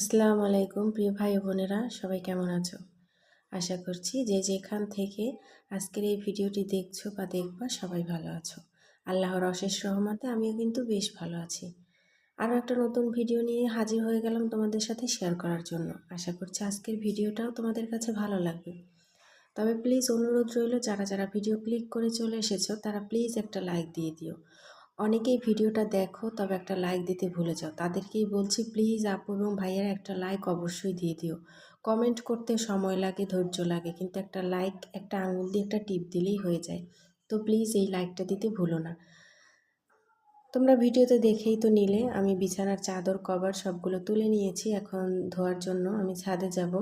আসসালামু আলাইকুম প্রিয় ভাই ও বোনেরা, সবাই কেমন আছো? আশা করছি যে যেখান থেকে আজকের এই ভিডিওটি দেখছো বা দেখবা সবাই ভালো আছো। আল্লাহর অশেষ রহমতে আমিও কিন্তু বেশ ভালো আছি। আরও একটা নতুন ভিডিও নিয়ে হাজির হয়ে গেলাম তোমাদের সাথে শেয়ার করার জন্য। আশা করছি আজকের ভিডিওটাও তোমাদের কাছে ভালো লাগবে। তবে প্লিজ অনুরোধ রইল, যারা যারা ভিডিও ক্লিক করে চলে এসেছো তারা প্লিজ একটা লাইক দিয়ে দিও। অনেকেই ভিডিওটা দেখো তবে একটা লাইক দিতে ভুলে যাও, তাদেরকেই বলছি প্লিজ আপু এবং ভাইয়ারা একটা লাইক অবশ্যই দিয়ে দিও। কমেন্ট করতে সময় লাগে, ধৈর্য লাগে, কিন্তু একটা লাইক, একটা আঙুল দিয়ে একটা টিপ দিলেই হয়ে যায়। তো প্লিজ এই লাইকটা দিতে ভুলো না। তোমরা ভিডিওতে দেখেই তো নিলে আমি বিছানার চাদর কভার সবগুলো তুলে নিয়েছি, এখন ধোয়ার জন্য আমি ছাদে যাব।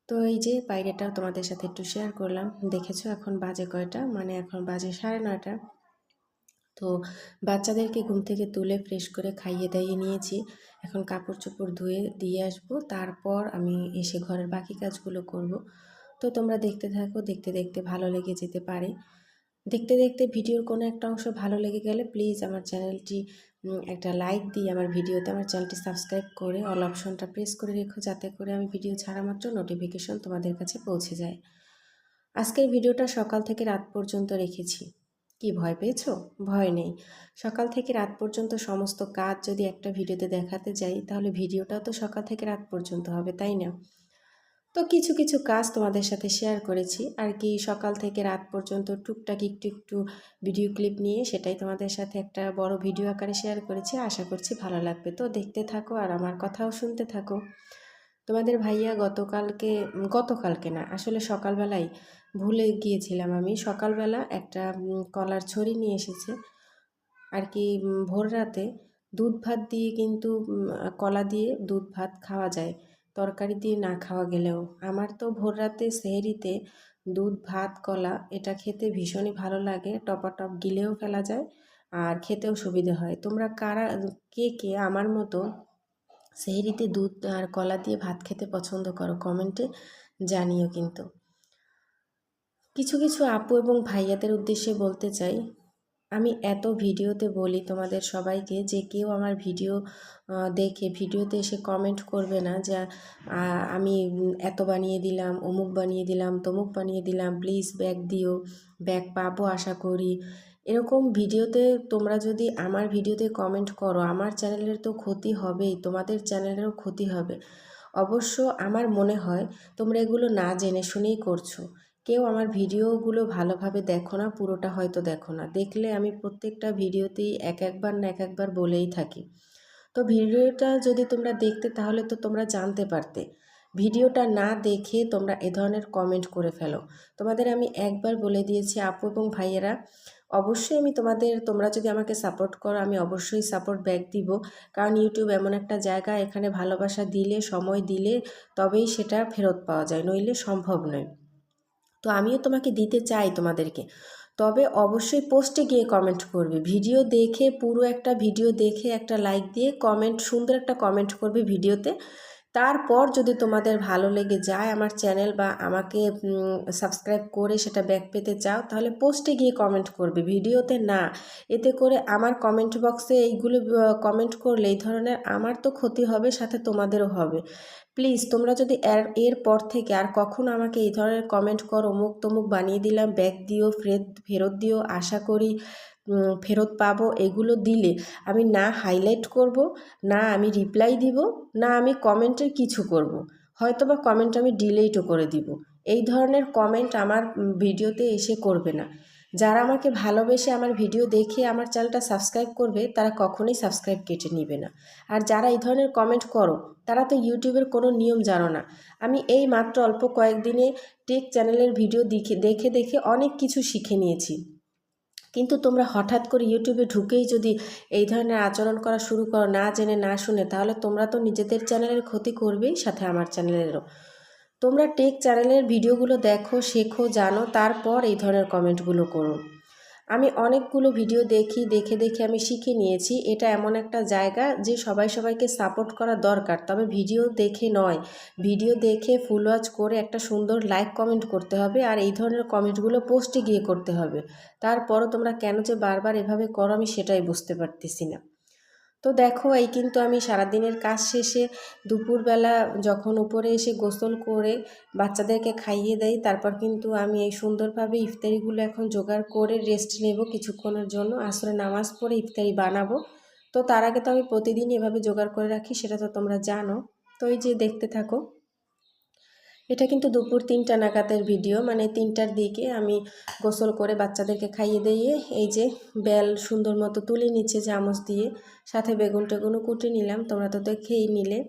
তো এই যে বাইরেটাও তোমাদের সাথে একটু শেয়ার করলাম। দেখেছো এখন বাজে কয়টা, মানে এখন বাজে 9:30। তো বাচ্চাদেরকে ঘুম থেকে তুলে ফ্রেশ করে খাইয়ে দাইয়ে নিয়েছি। এখন কাপড় চোপড় ধুয়ে দিয়ে আসবো, তারপর আমি এসে ঘরের বাকি কাজগুলো করব। তো তোমরা দেখতে থাকো, দেখতে দেখতে ভালো লেগে যেতে পারে। দেখতে দেখতে ভিডিওর কোনো একটা অংশ ভালো লেগে গেলে প্লিজ আমার চ্যানেলটি একটা লাইক দিয়ে আমার ভিডিওতে আমার চ্যানেলটি সাবস্ক্রাইব করে অল অপশনটা প্রেস করে রেখো, যাতে করে আমি ভিডিও ছাড়া মাত্র নোটিফিকেশন তোমাদের কাছে পৌঁছে যায়। আজকের ভিডিওটা সকাল থেকে রাত পর্যন্ত রেখেছি। কি ভয় পেয়েছো? ভয় নেই। সকাল থেকে রাত পর্যন্ত সমস্ত কাজ যদি একটা ভিডিওতে দেখাতে যাই, তাহলে ভিডিওটাও তো সকাল থেকে রাত পর্যন্ত হবে, তাই না? তো কিছু কিছু কাজ তোমাদের সাথে শেয়ার করেছি আর কি, সকাল থেকে রাত পর্যন্ত টুকটাক একটু একটু ভিডিও ক্লিপ নিয়ে সেটাই তোমাদের সাথে একটা বড় ভিডিও আকারে শেয়ার করেছি। আশা করছি ভালো লাগবে। তো দেখতে থাকো আর আমার কথাও শুনতে থাকো। তোমাদের ভাইয়া গতকালকে না, আসলে সকালবেলায় ভুলে গিয়েছিলাম, আমি সকালবেলা একটা কলার ছড়ি নিয়ে এসেছে আর কি। ভোর রাতে দুধ ভাত দিয়ে কিন্তু কলা দিয়ে দুধ ভাত খাওয়া যায়, তরকারি দিয়ে না খাওয়া গেলেও। আমার তো ভোর রাতে সেহরিতে দুধ ভাত কলা এটা খেতে ভীষণই ভালো লাগে, টপাটপ গিলেও ফেলা যায় আর খেতেও সুবিধে হয়। তোমরা কারা, কে কে আমার মতো সেহরিতে দুধ আর কলা দিয়ে ভাত খেতে পছন্দ করো? কমেন্টে জানিও। কিন্তু কিছু কিছু আপু এবং ভাইয়াদের উদ্দেশ্যে বলতে চাই, আমি এত ভিডিওতে বলি তোমাদের সবাইকে যে কেউ আমার ভিডিও দেখে ভিডিওতে এসে কমেন্ট করবে না যে আমি এত বানিয়ে দিলাম, অমুক বানিয়ে দিলাম, তমুক বানিয়ে দিলাম, প্লিজ ব্যাগ দিও, ব্যাগ পাবো আশা করি। এরকম ভিডিওতে তোমরা যদি আমার ভিডিওতে কমেন্ট করো, আমার চ্যানেলের তো ক্ষতি হবেই, তোমাদের চ্যানেলেরও ক্ষতি হবে। অবশ্য আমার মনে হয় তোমরা এগুলো না জেনে শুনেই করছো। কেউ আমার ভিডিওগুলো ভালোভাবে দেখো না, পুরোটা হয়তো দেখো না। দেখলে আমি প্রত্যেকটা ভিডিওতেই একবার না একবার বলেই থাকি। তো ভিডিওটা যদি তোমরা দেখতে তাহলে তো তোমরা জানতে পারতে। ভিডিওটা না দেখে তোমরা এ ধরনের কমেন্ট করে ফেলো। তোমাদের আমি একবার বলে দিয়েছি আপু এবং ভাইয়েরা, অবশ্যই আমি তোমরা যদি আমাকে সাপোর্ট করো আমি অবশ্যই সাপোর্ট ব্যাক দিব। কারণ ইউটিউব এমন একটা জায়গা, এখানে ভালোবাসা দিলে, সময় দিলে তবেই সেটা ফেরত পাওয়া যায়, নইলে সম্ভব নয়। তো আমিও তোমাকে দিতে চাই তোমাদেরকে, তবে অবশ্যই পোস্টে গিয়ে কমেন্ট করবে। ভিডিও দেখে, পুরো একটা ভিডিও দেখে একটা লাইক দিয়ে কমেন্ট, সুন্দর একটা কমেন্ট করবে ভিডিওতে। তারপর যদি তোমাদের ভালো লেগে যায় আমার চ্যানেল বা আমাকে সাবস্ক্রাইব করে সেটা ব্যাক পেতে চাও, তাহলে পোস্টে গিয়ে কমেন্ট করবে, ভিডিওতে না। এতে করে আমার কমেন্ট বক্সে এইগুলো কমেন্ট করলে এই ধরনের আমার তো ক্ষতি হবে, সাথে তোমাদেরও হবে। প্লিজ তোমরা যদি এরপর থেকে আর কখনো আমাকে এই ধরনের কমেন্ট করো, অমুক তমুক বানিয়ে দিলাম, ব্যাগ দিও, ফেরত দিও, আশা করি ফেরত পাবো, এগুলো দিলে আমি না হাইলাইট করব, না আমি রিপ্লাই দিব, না আমি কমেন্টের কিছু করব, হয়তো বা কমেন্ট আমি ডিলিটও করে দিব। এই ধরনের কমেন্ট আমার ভিডিওতে এসে করবে না। যারা আমাকে ভালোবেসে আমার ভিডিও দেখে আমার চ্যানেলটা সাবস্ক্রাইব করবে, তারা কখনোই সাবস্ক্রাইব কেটে নেবে না। আর যারা এই ধরনের কমেন্ট করো, তারা তো ইউটিউবের কোনো নিয়ম জানো না। আমি এই মাত্র অল্প কয়েকদিনে টেক চ্যানেলের ভিডিও দেখে দেখে অনেক কিছু শিখে নিয়েছি। কিন্তু তোমরা হঠাৎ করে ইউটিউবে ঢুকেই যদি এই ধরনের আচরণ করা শুরু করো, না জেনে না শুনে, তাহলে তোমরা তো নিজেদের চ্যানেলের ক্ষতি করবেই, সাথে আমার চ্যানেলেরও। তোমরা টেক চ্যানেলের ভিডিওগুলো দেখো, শেখো, জানো, তারপর এই ধরনের কমেন্টগুলো করো। আমি অনেকগুলো ভিডিও দেখে দেখে আমি শিখে নিয়েছি। এটা এমন একটা জায়গা যে সবাইকে সাপোর্ট করা দরকার, তবে ভিডিও দেখে নয়। ভিডিও দেখে ফুল ওয়াচ করে একটা সুন্দর লাইক কমেন্ট করতে হবে, আর এই ধরনের কমেন্টগুলো পোস্টে গিয়ে করতে হবে। তারপরও তোমরা কেন যে বারবার এভাবে করো আমি সেটাই বুঝতে পারতেছি না। তো দেখো এই কিন্তু আমি সারাদিনের কাজ শেষে দুপুরবেলা যখন উপরে এসে গোসল করে বাচ্চাদেরকে খাইয়ে দেই, তারপর কিন্তু আমি এই সুন্দরভাবে ইফতারিগুলো এখন জোগাড় করে রেস্ট নেব কিছুক্ষণের জন্য, আসরে নামাজ পড়ে ইফতারি বানাবো। তো তার আগে তো আমি প্রতিদিন এভাবে জোগাড় করে রাখি, সেটা তো তোমরা জানো। তো এই যে দেখতে থাকো, এটা কিন্তু দুপুর 3টা নাগাদের ভিডিও, মানে 3টার দিকে আমি গোসল করে বাচ্চাদেরকে খাইয়ে দিয়ে এই যে বেল সুন্দর মতো তুলে নিচ্ছে চামচ দিয়ে, সাথে বেগুন টেগুনও কুটে নিলাম, তোমরা তো দেখেই নিলে।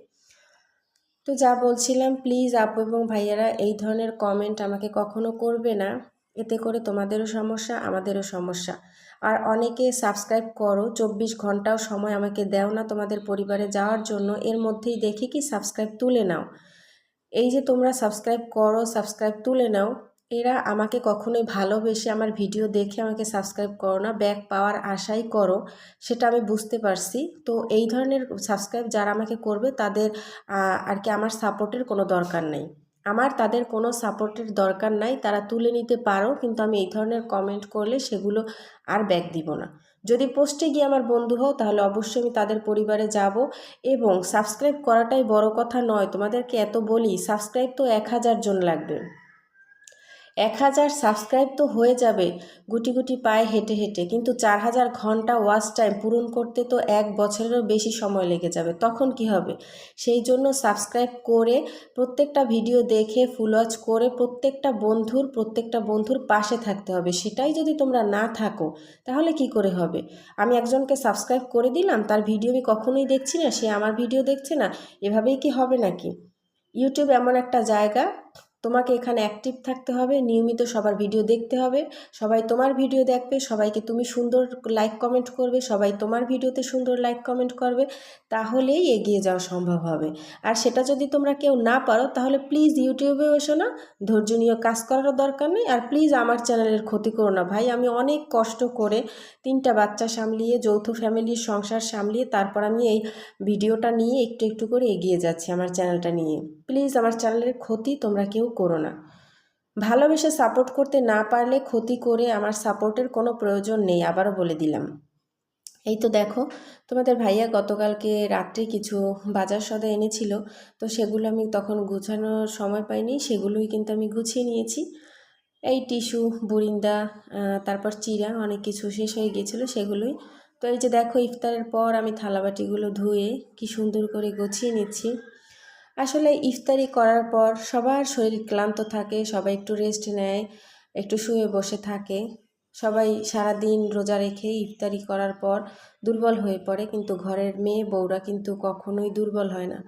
তো যা বলছিলাম, প্লিজ আপু এবং ভাইয়ারা এই ধরনের কমেন্ট আমাকে কখনো করবে না, এতে করে তোমাদেরও সমস্যা আমাদেরও সমস্যা। আর অনেকে সাবস্ক্রাইব করো, 24 ঘন্টাও সময় আমাকে দাও না তোমাদের পরিবারে যাওয়ার জন্য, এর মধ্যেই দেখি কি সাবস্ক্রাইব তুলে নাও। এই যে তোমরা সাবস্ক্রাইব করো, সাবস্ক্রাইব তুলে নাও, এরা আমাকে কখনোই ভালোবেসে আমার ভিডিও দেখে আমাকে সাবস্ক্রাইব করো না, ব্যাক পাওয়ার আশাই করো, সেটা আমি বুঝতে পারছি। তো এই ধরনের সাবস্ক্রাইব যারা আমাকে করবে তাদের আর কি আমার সাপোর্টের কোনো দরকার নেই, আমার তাদের কোনো সাপোর্টের দরকার নাই, তারা তুলে নিতে পারো, কিন্তু আমি এই ধরনের কমেন্ট করলে সেগুলো আর ব্যাক দিব না। যদি পোস্টে গিয়ে আমার বন্ধু হও তাহলে অবশ্যই আমি তাদের পরিবারে যাব। এবং সাবস্ক্রাইব করাটাই বড় কথা নয়, তোমাদেরকে এত বলি, সাবস্ক্রাইব তো 1000 জন লাগবে, 1000 সাবস্ক্রাইব তো হয়ে যাবে গুটি গুটি পায়ে হেঁটে হেঁটে, কিন্তু 4000 ঘন্টা ওয়াচ টাইম পূরণ করতে তো 1 বছরেরও বেশি সময় লেগে যাবে, তখন কি হবে? সেই জন্য সাবস্ক্রাইব করে প্রত্যেকটা ভিডিও দেখে ফুল ওয়াচ করে প্রত্যেকটা বন্ধুর পাশে থাকতে হবে। সেটাই যদি তোমরা না থাকো তাহলে কি করে হবে? আমি একজনকে সাবস্ক্রাইব করে দিলাম, তার ভিডিও আমি কখনোই দেখছি না, সে আমার ভিডিও দেখছে না, এভাবেই কি হবে নাকি? ইউটিউব এমন একটা জায়গা, তোমাকে এখানে অ্যাক্টিভ থাকতে হবে, নিয়মিত সবার ভিডিও দেখতে হবে, সবাই তোমার ভিডিও দেখবে, সবাইকে তুমি সুন্দর লাইক কমেন্ট করবে, সবাই তোমার ভিডিওতে সুন্দর লাইক কমেন্ট করবে, তাহলেই এগিয়ে যাওয়া সম্ভব হবে। আর সেটা যদি তোমরা কেউ না পারো তাহলে প্লিজ ইউটিউবেও এসো না, ধৈর্য নিয়ে কাজ করার দরকার নেই। আর প্লিজ আমার চ্যানেলের ক্ষতি করো না ভাই, আমি অনেক কষ্ট করে 3টা বাচ্চা সামলিয়ে, যৌথ ফ্যামিলির সংসার সামলিয়ে তারপর আমি এই ভিডিওটা নিয়ে একটু একটু করে এগিয়ে যাচ্ছি আমার চ্যানেলটা নিয়ে। প্লিজ আমার চ্যানেলের ক্ষতি তোমরা কেউ করো না। ভালোবেসে সাপোর্ট করতে না পারলে ক্ষতি করে আমার সাপোর্টের কোনো প্রয়োজন নেই, আবারও বলে দিলাম। এই তো দেখো, তোমাদের ভাইয়া গতকালকে রাত্রে কিছু বাজার সদা এনেছিল, তো সেগুলো আমি তখন গুছানোর সময় পাইনি, সেগুলোই কিন্তু আমি গুছিয়ে নিয়েছি। এই টিস্যু, বুরিন্দা, তারপর চিরা, অনেক কিছু শেষ হয়ে গিয়েছিলো সেগুলোই। তো এই যে দেখো, ইফতারের পর আমি থালাবাটিগুলো ধুয়ে কি সুন্দর করে গুছিয়ে নিচ্ছি। আসলে ইফতারি করার পর সবার শরীর ক্লান্ত থাকে, সবাই একটু রেস্ট নেয়, একটু শুয়ে বসে থাকে, সবাই সারাদিন রোজা রেখে ইফতারি করার পর দুর্বল হয়ে পড়ে, কিন্তু ঘরের মেয়ে বউরা কিন্তু কখনোই দুর্বল হয় না,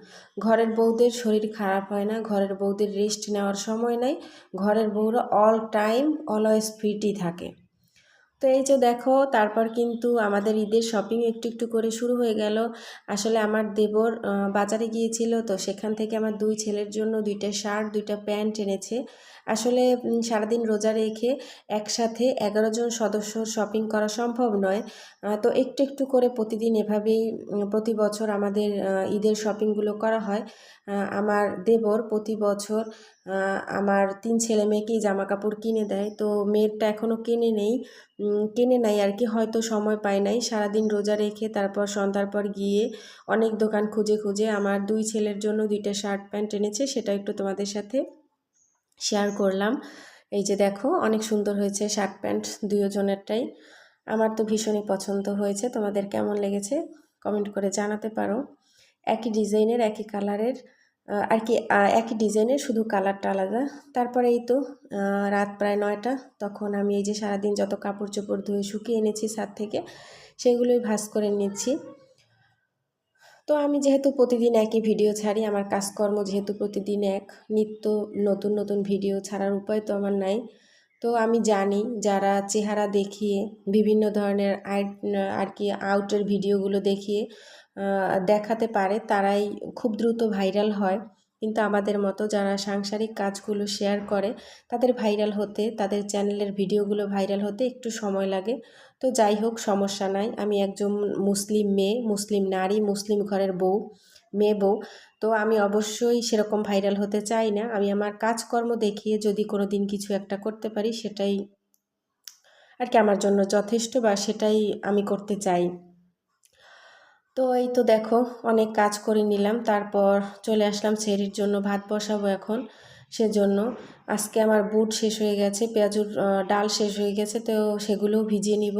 ঘরের বউদের শরীর খারাপ হয় না, ঘরের বউদের রেস্ট নেওয়ার সময় নাই, ঘরের বউরা অল টাইম অলওয়েজ ফিটই থাকে। তো এই যে দেখো, তারপর কিন্তু আমাদের ঈদের শপিং একটু একটু করে শুরু হয়ে গেল। আসলে আমার দেবর বাজারে গিয়েছিল, তো সেখান থেকে আমার 2 ছেলের জন্য 2টা শার্ট 2টা প্যান্ট এনেছে। আসলে সারাদিন রোজা রেখে একসাথে 11 জন সদস্য শপিং করা সম্ভব নয়। তো একটু একটু করে প্রতিদিন এভাবেই প্রতি বছর আমাদের ঈদের শপিংগুলো করা হয়। আমার দেবর প্রতি বছর আমার 3 ছেলে মেয়েকেই জামা কাপড় কিনে দেয়, তো মেয়েরটা এখনও কেনে নাই আর কি, হয়তো সময় পায় নাই, সারাদিন রোজা রেখে তারপর সন্ধ্যার পর গিয়ে অনেক দোকান খুঁজে খুঁজে আমার 2 ছেলের জন্য 2টা শার্ট প্যান্ট এনেছে, সেটা একটু তোমাদের সাথে শেয়ার করলাম। এই যে দেখো, অনেক সুন্দর হয়েছে শার্ট প্যান্ট দুজনেরটাই, আমার তো ভীষণই পছন্দ হয়েছে। তোমাদের কেমন লেগেছে কমেন্ট করে জানাতে পারো। একই ডিজাইনের, একই কালারের, আর কি একই ডিজাইনের, শুধু কালারটা আলাদা। তারপরে এই তো রাত প্রায় 9টা, তখন আমি এই যে সারাদিন যত কাপড় চোপড় ধুয়ে শুকিয়ে এনেছি ছাদ থেকে, সেগুলোই ভাঁজ করে নিচ্ছি। তো আমি যেহেতু প্রতিদিন একই ভিডিও ছাড়ি, আমার কাজকর্ম যেহেতু প্রতিদিন এক, নিত্য নতুন নতুন ভিডিও ছাড়ার উপায় তো আমার নাই। তো আমি জানি যারা চেহারা দেখিয়ে বিভিন্ন ধরনের আর কি আউটের ভিডিওগুলো দেখিয়ে দেখাতে পারে তারাই খুব দ্রুত ভাইরাল হয়, কিন্তু আমাদের মতো যারা সাংসারিক কাজগুলো শেয়ার করে তাদের ভাইরাল হতে, তাদের চ্যানেলের ভিডিওগুলো ভাইরাল হতে একটু সময় লাগে। তো যাই হোক, সমস্যা নাই, আমি একজন মুসলিম মেয়ে, মুসলিম নারী, মুসলিম ঘরের বউ, মেয়ে বউ, তো আমি অবশ্যই সেরকম ভাইরাল হতে চাই না। আমি আমার কাজকর্ম দেখিয়ে যদি কোনো দিন কিছু একটা করতে পারি সেটাই আর কি আমার জন্য যথেষ্ট, বা সেটাই আমি করতে চাই। তো এই তো দেখো অনেক কাজ করে নিলাম, তারপর চলে আসলাম সেহরির জন্য ভাত বসাবো এখন। সেজন্য আজকে আমার বুট শেষ হয়ে গেছে, পেঁয়াজুর ডাল শেষ হয়ে গেছে, তো সেগুলোও ভিজিয়ে নিব।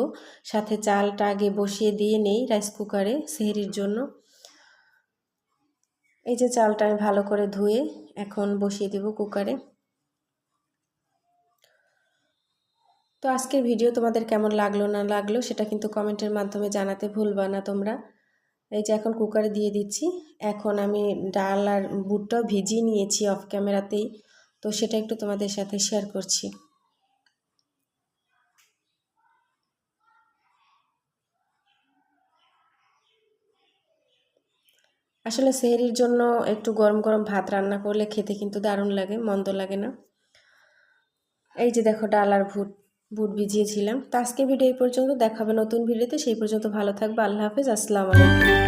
সাথে চালটা আগে বসিয়ে দিয়ে নেই রাইস কুকারে সেহরির জন্য। এই যে চালটা আমি ভালো করে ধুয়ে এখন বসিয়ে দেব কুকারে। তো আজকের ভিডিও তোমাদের কেমন লাগলো না লাগলো সেটা কিন্তু কমেন্টের মাধ্যমে জানাতে ভুলবা না তোমরা। এই যে এখন কুকারে দিয়ে দিচ্ছি। এখন আমি ডাল আর বুটটাও ভিজিয়ে নিয়েছি অফ ক্যামেরাতেই, তো সেটা একটু তোমাদের সাথে শেয়ার করছি। আসলে সেহরির জন্য একটু গরম গরম ভাত রান্না করলে খেতে কিন্তু দারুণ লাগে, মন্দ লাগে না। এই যে দেখো ডাল আর বুট ভিজিয়েছিলাম। তো আজকের ভিডিও এই পর্যন্ত, দেখাবে নতুন ভিডিওতে, সেই পর্যন্ত ভালো থাকবে। আল্লাহ হাফেজ, আসসালামু আলাইকুম।